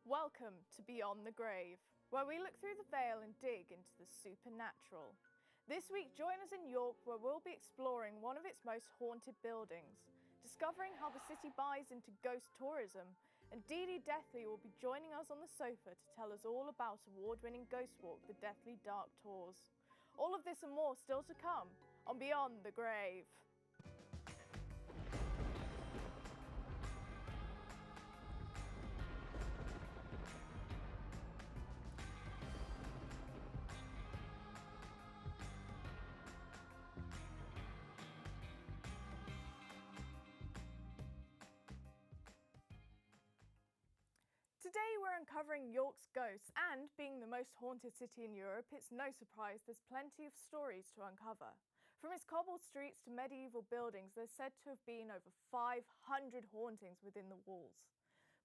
Welcome to Beyond the Grave, where we look through the veil and dig into the supernatural. This week, join us in York, where we'll be exploring one of its most haunted buildings, discovering how the city buys into ghost tourism, and Dee Dee Deathly will be joining us on the sofa to tell us all about award-winning Ghost Walk, the Deathly Dark Tours. All of this and more still to come on Beyond the Grave. Today we're uncovering York's ghosts, and being the most haunted city in Europe, it's no surprise there's plenty of stories to uncover. From its cobbled streets to medieval buildings, there's said to have been over 500 hauntings within the walls.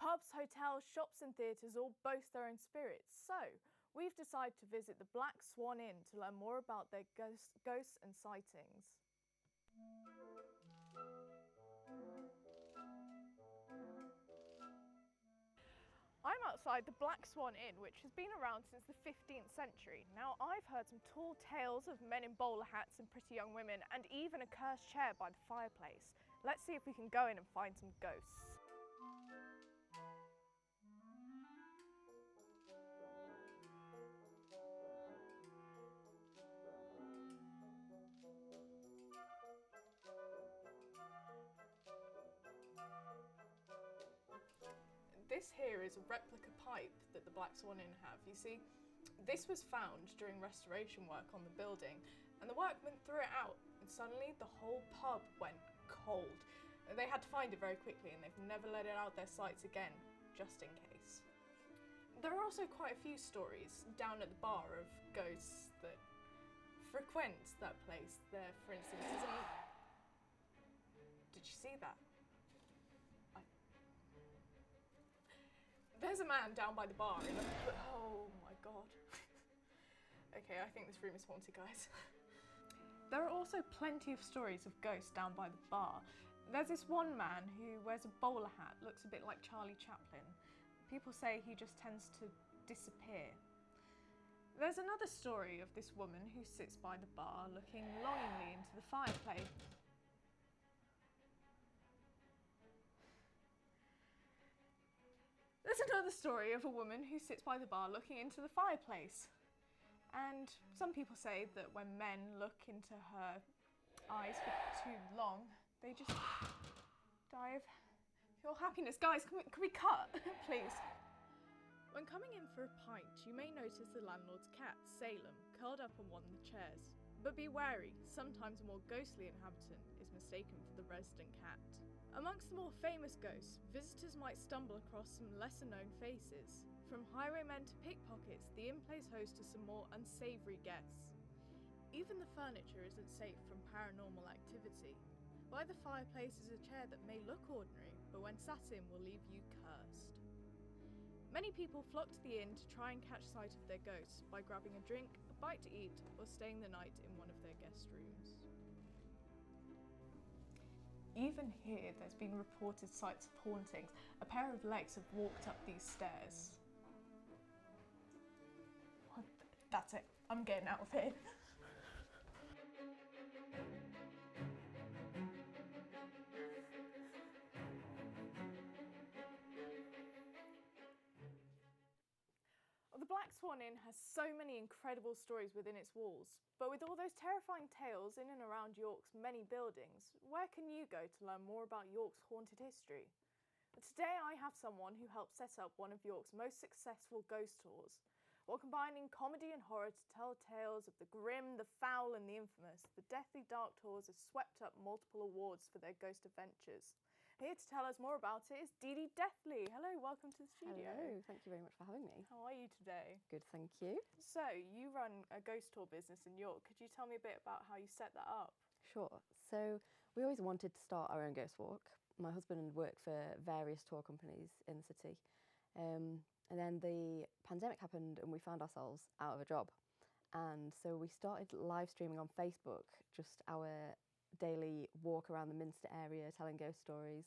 Pubs, hotels, shops and theatres all boast their own spirits, so we've decided to visit the Black Swan Inn to learn more about their ghosts and sightings. I'm outside the Black Swan Inn, which has been around since the 15th century. Now, I've heard some tall tales of men in bowler hats and pretty young women, and even a cursed chair by the fireplace. Let's see if we can go in and find some ghosts. This here is a replica pipe that the Black Swan Inn have. You see, this was found during restoration work on the building, and the workmen threw it out, and suddenly the whole pub went cold. They had to find it very quickly, and they've never let it out their sights again, just in case. There are also quite a few stories down at the bar of ghosts that frequent that place. There, for instance, Did you see that? There's a man down by the bar in oh my god. Okay, I think this room is haunted, guys. There are also plenty of stories of ghosts down by the bar. There's this one man who wears a bowler hat, looks a bit like Charlie Chaplin. People say he just tends to disappear. There's another story of this woman who sits by the bar looking longingly into the fireplace. There's another story of a woman who sits by the bar looking into the fireplace. And some people say that when men look into her eyes for too long, they just die of pure happiness. Guys, can we cut, please? When coming in for a pint, you may notice the landlord's cat, Salem, curled up on one of the chairs. But be wary, sometimes a more ghostly inhabitant is mistaken for the resident cat. Amongst the more famous ghosts, visitors might stumble across some lesser-known faces. From highwaymen to pickpockets, the inn plays host to some more unsavoury guests. Even the furniture isn't safe from paranormal activity. By the fireplace is a chair that may look ordinary, but when sat in will leave you cursed. Many people flock to the inn to try and catch sight of their ghosts by grabbing a drink, a bite to eat, or staying the night in one of their guest rooms. Even here, there's been reported sights of hauntings. A pair of legs have walked up these stairs. That's it. I'm getting out of here. The Black Swan Inn has so many incredible stories within its walls, but with all those terrifying tales in and around York's many buildings, where can you go to learn more about York's haunted history? Today I have someone who helped set up one of York's most successful ghost tours. While combining comedy and horror to tell tales of the grim, the foul and the infamous, the Deathly Dark Tours have swept up multiple awards for their ghost adventures. Here to tell us more about it is Dee Dee Deathly. Hello, welcome to the studio. Hello, thank you very much for having me. How are you today? Good, thank you. So, you run a ghost tour business in York. Could you tell me a bit about how you set that up? Sure. So we always wanted to start our own ghost walk. My husband worked for various tour companies in the city. And then the pandemic happened and we found ourselves out of a job. And so we started live streaming on Facebook, just our daily walk around the Minster area, telling ghost stories.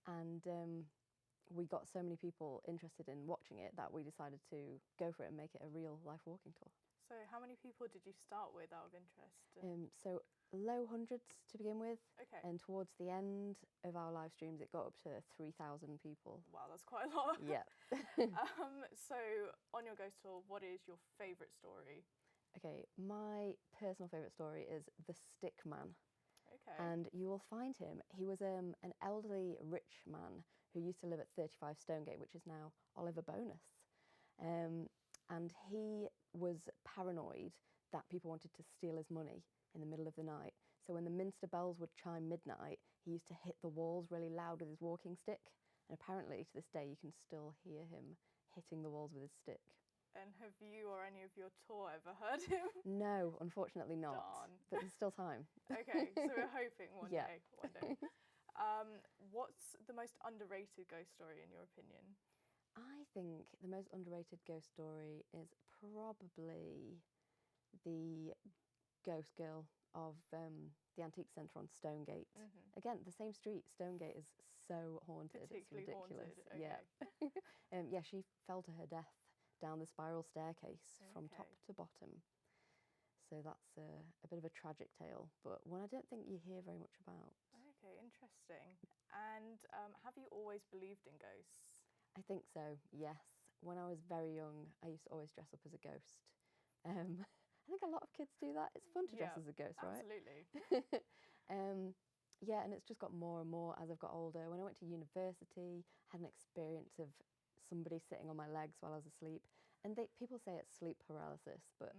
And we got so many people interested in watching it that we decided to go for it and make it a real life walking tour. So how many people did you start with out of interest? So low hundreds to begin with, Okay. and towards the end of our live streams it got up to 3,000 people. Wow, that's quite a lot. Yeah. So on your ghost tour, what is your favourite story? Okay, my personal favourite story is the Stick Man. Okay. And you will find him. He was an elderly rich man who used to live at 35 Stonegate, which is now Oliver Bonus. And he was paranoid that people wanted to steal his money in the middle of the night. So when the Minster bells would chime midnight, he used to hit the walls really loud with his walking stick. And apparently to this day you can still hear him hitting the walls with his stick. And have you or any of your tour ever heard him? No, unfortunately not. Darn. But there's still time. Okay, so we're hoping one Yeah. day. One day. What's the most underrated ghost story in your opinion? I think the most underrated ghost story is probably the ghost girl of the Antique Centre on Stonegate. Again, the same street. Stonegate is so haunted. Particularly it's ridiculous. haunted. Okay. Yeah. Yeah, she fell to her death down the spiral staircase from top Okay. to bottom. So that's a bit of a tragic tale, but one I don't think you hear very much about. Okay, interesting. And have you always believed in ghosts? I think so, yes. When I was very young, I used to always dress up as a ghost. I think a lot of kids do that. It's fun to dress Yeah, as a ghost, right? Absolutely. Yeah, and it's just got more and more as I've got older. When I went to university, I had an experience of somebody sitting on my legs while I was asleep. And people say it's sleep paralysis, but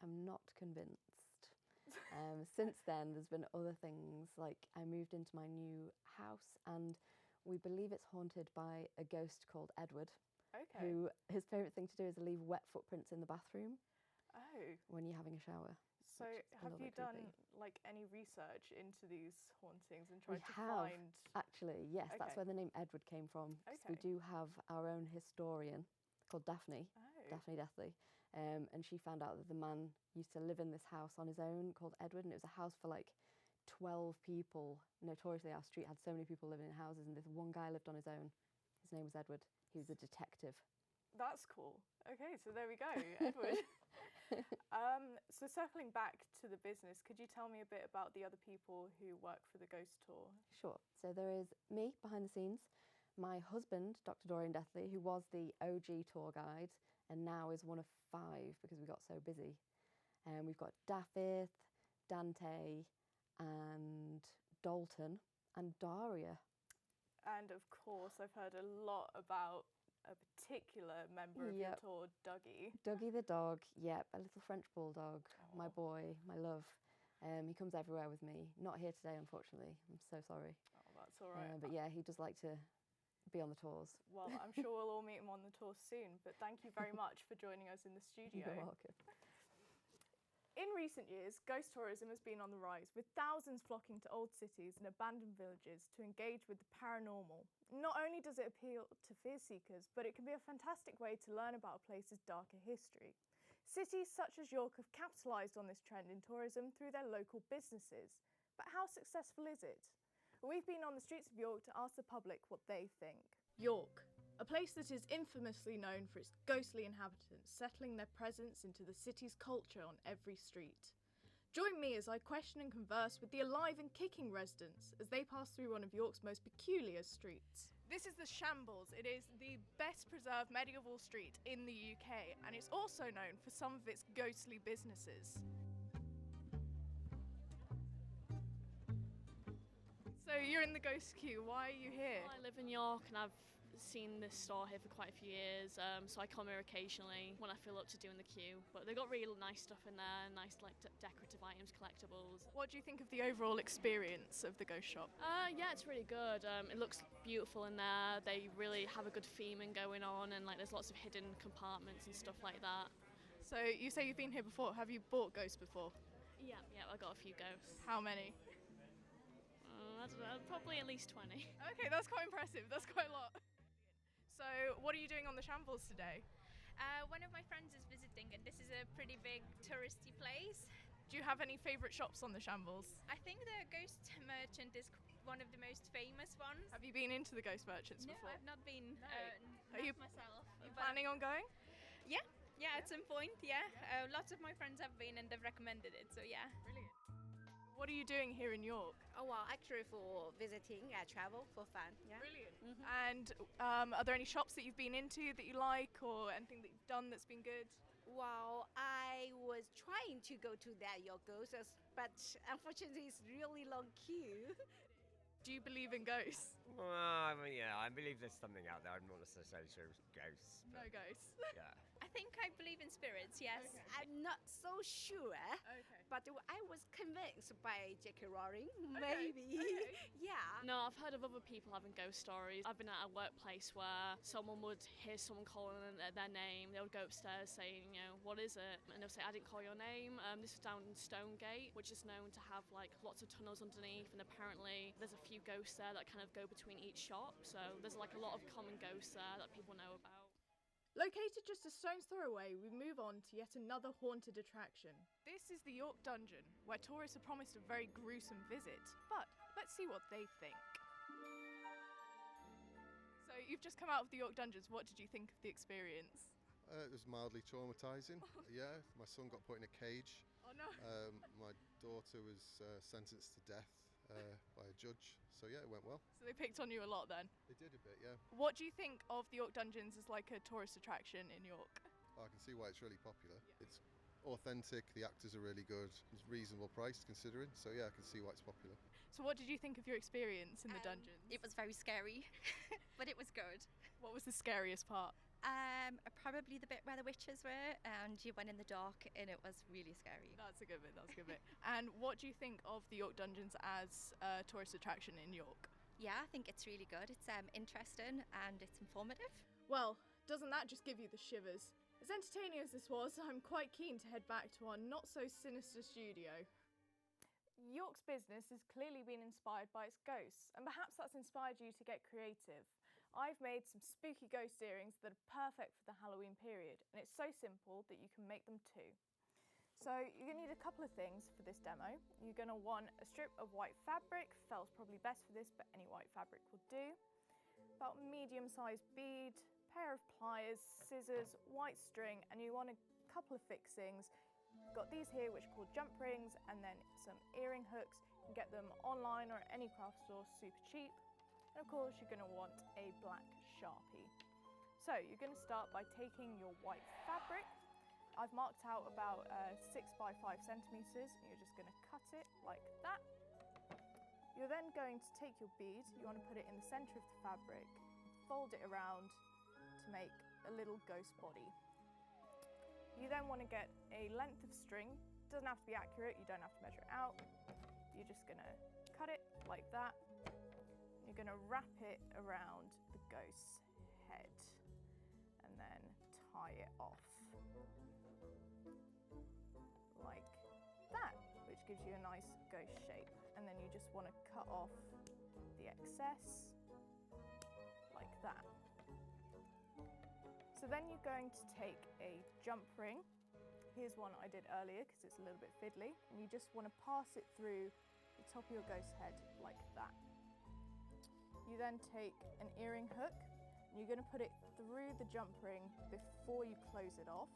I'm not convinced. Since then, there's been other things, like I moved into my new house and we believe it's haunted by a ghost called Edward, Okay. who his favourite thing to do is leave wet footprints in the bathroom Oh. when you're having a shower. So which is a have little you bit done creepy. like any research into these hauntings and We tried to have, find? actually, yes, that's Okay. where the name Edward came from. 'Cause we Okay. do have our own historian called Daphne, Oh. Daphne Deathley, and she found out that the man used to live in this house on his own called Edward, and it was a house for like 12 people. Notoriously, our street had so many people living in houses, and this one guy lived on his own. His name was Edward. He was a detective. That's cool. Okay, so there we go, Edward. So circling back to the business, could you tell me a bit about the other people who work for the ghost tour? Sure. So there is me behind the scenes, my husband, Dr. Dorian Deathley, who was the OG tour guide and now is one of 5 because we got so busy. And we've got Daffith, Dante, and Dalton, and Daria. And of course, I've heard a lot about a particular member of your Yep. tour, Dougie. Dougie the dog, yep, a little French bulldog, my Aw. boy, my love. He comes everywhere with me. Not here today, unfortunately. I'm so sorry. Oh, that's all right. But yeah, he does like to be on the tours. Well, I'm sure we'll all meet him on the tour soon, but thank you very much for joining us in the studio. You're welcome. In recent years, ghost tourism has been on the rise, with thousands flocking to old cities and abandoned villages to engage with the paranormal. Not only does it appeal to fear seekers, but it can be a fantastic way to learn about a place's darker history. Cities such as York have capitalised on this trend in tourism through their local businesses. But how successful is it? We've been on the streets of York to ask the public what they think. York, a place that is infamously known for its ghostly inhabitants settling their presence into the city's culture on every street. Join me as I question and converse with the alive and kicking residents as they pass through one of York's most peculiar streets. This is the Shambles. It is the best preserved medieval street in the UK, and it's also known for some of its ghostly businesses. So you're in the ghost queue. Why are you here? I live in York and I've seen this store here for quite a few years, so I come here occasionally when I feel up to doing the queue. But they've got really nice stuff in there, nice like decorative items, collectibles. What do you think of the overall experience of the ghost shop? Yeah, it's really good. It looks beautiful in there. They really have a good theming going on, and like there's lots of hidden compartments and stuff like that. So you say you've been here before. Have you bought ghosts before? Yeah, I got a few ghosts. How many? I don't know, probably at least 20. Okay, that's quite impressive. That's quite a lot. So what are you doing on the Shambles today? One of my friends is visiting, and this is a pretty big touristy place. Do you have any favourite shops on the Shambles? I think the Ghost Merchant is one of the most famous ones. Have you been into the Ghost Merchants No, before? I've not been. Are you myself? Are you planning on going? Yeah, at some point. Yeah, lots of my friends have been and they've recommended it. So yeah. Brilliant. What are you doing here in York? Oh well, actually for visiting, travel for fun. Yeah. Brilliant. And are there any shops that you've been into that you like, or anything that you've done that's been good? Well, I was trying to go to that York Ghost, but unfortunately, it's really long queue. Do you believe in ghosts? Well, I mean, yeah, I believe there's something out there. I'm not necessarily sure it's ghosts. No But ghosts. yeah. I think I believe in spirits. Yes. Okay. I'm not so sure, Okay. but I was convinced by J.K. Rowling. Okay, Maybe. okay. Yeah. No, I've heard of other people having ghost stories. I've been at a workplace where someone would hear someone calling their name. They would go upstairs saying, what is it? And they'll say, I didn't call your name. This is down in Stonegate, which is known to have like lots of tunnels underneath. And apparently there's a few ghosts there that kind of go between each shop. So there's like a lot of common ghosts there that people know about. Located just a stone's throw away, we move on to yet another haunted attraction. This is the York Dungeon, where tourists are promised a very gruesome visit. But let's see what they think. So you've just come out of the York Dungeons. What did you think of the experience? It was mildly traumatising. Yeah, my son got put in a cage. Oh no. My daughter was sentenced to death by a judge. So yeah, it went well. So they picked on you a lot then. They did a bit, yeah. What do you think of the York Dungeons as like a tourist attraction in York? I can see why it's really popular. It's authentic, the actors are really good, it's reasonable price considering. So yeah, I can see why it's popular. So what did you think of your experience in the dungeons? It was very scary, but it was good. What was the scariest part? Probably the bit where the witches were, and you went in the dark, and it was really scary. That's a good bit, that's a good bit. And what do you think of the York Dungeons as a tourist attraction in York? Yeah, I think it's really good. It's interesting and it's informative. Well, doesn't that just give you the shivers? As entertaining as this was, I'm quite keen to head back to our not-so-sinister studio. York's business has clearly been inspired by its ghosts, and perhaps that's inspired you to get creative. I've made some spooky ghost earrings that are perfect for the Halloween period, and it's so simple that you can make them too. So you're going to need a couple of things for this demo. You're going to want a strip of white fabric. Felt's probably best for this, but any white fabric will do. About a medium-sized bead, pair of pliers, scissors, white string, and you want a couple of fixings. You've got these here which are called jump rings, and then some earring hooks. You can get them online or at any craft store, super cheap. And of course you're going to want a black Sharpie. So you're going to start by taking your white fabric. I've marked out about 6 by 5 centimetres, and you're just going to cut it like that. You're then going to take your bead, you want to put it in the centre of the fabric, fold it around to make a little ghost body. You then want to get a length of string. It doesn't have to be accurate, you don't have to measure it out. You're just going to cut it like that. You're going to wrap it around the ghost's head and then tie it off like that, which gives you a nice ghost shape. And then you just want to cut off the excess like that. So then you're going to take a jump ring. Here's one I did earlier because it's a little bit fiddly. And you just want to pass it through the top of your ghost head like that. You then take an earring hook and you're going to put it through the jump ring before you close it off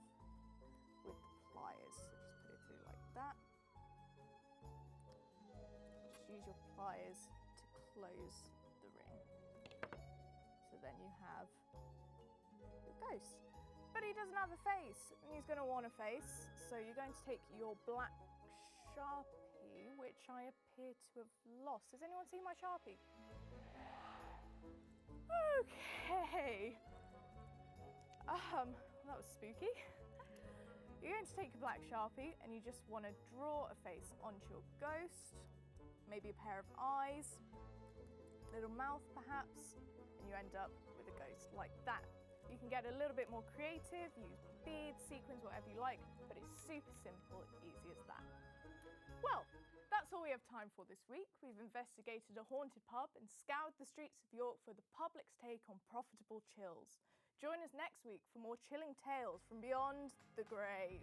with the pliers. So just put it through like that. Just use your pliers to close the ring. So then you have your ghost. But he doesn't have a face, and he's going to want a face. So you're going to take your black Sharpie, which I appear to have lost. Has anyone seen my Sharpie? Okay. That was spooky. You're going to take a black Sharpie and you just want to draw a face onto your ghost, maybe a pair of eyes, little mouth perhaps, and you end up with a ghost like that. You can get a little bit more creative, use beads, sequins, whatever you like, but it's super simple, easy as that. Well, that's all we have time for this week. We've investigated a haunted pub and scoured the streets of York for the public's take on profitable chills. Join us next week for more chilling tales from beyond the grave.